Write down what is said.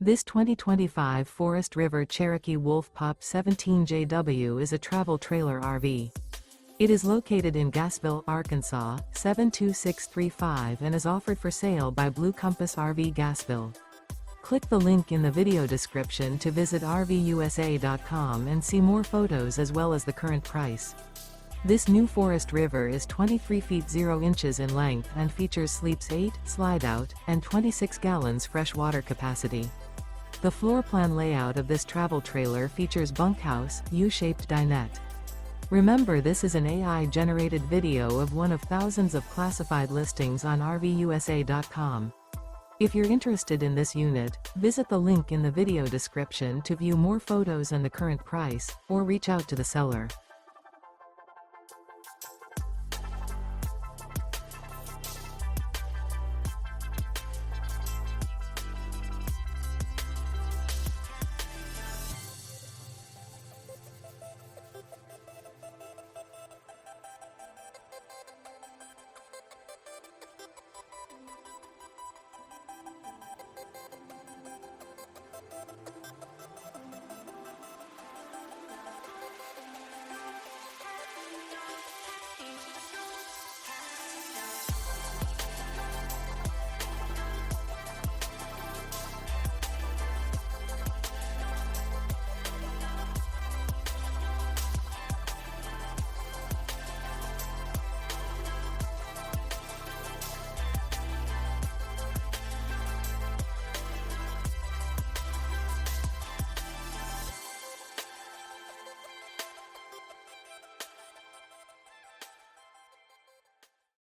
This 2025 Forest River Cherokee Wolf Pup 17JW is a travel trailer RV. It is located in Gassville, Arkansas, 72635 and is offered for sale by Blue Compass RV Gassville. Click the link in the video description to visit RVUSA.com and see more photos as well as the current price. This new Forest River is 23 feet 0 inches in length and features sleeps 8, Slideout, and 26 gallons fresh water capacity. The floor plan layout of this travel trailer features bunkhouse, U-shaped dinette. Remember, this is an AI-generated video of one of thousands of classified listings on RVUSA.com. If you're interested in this unit, visit the link in the video description to view more photos and the current price, or reach out to the seller.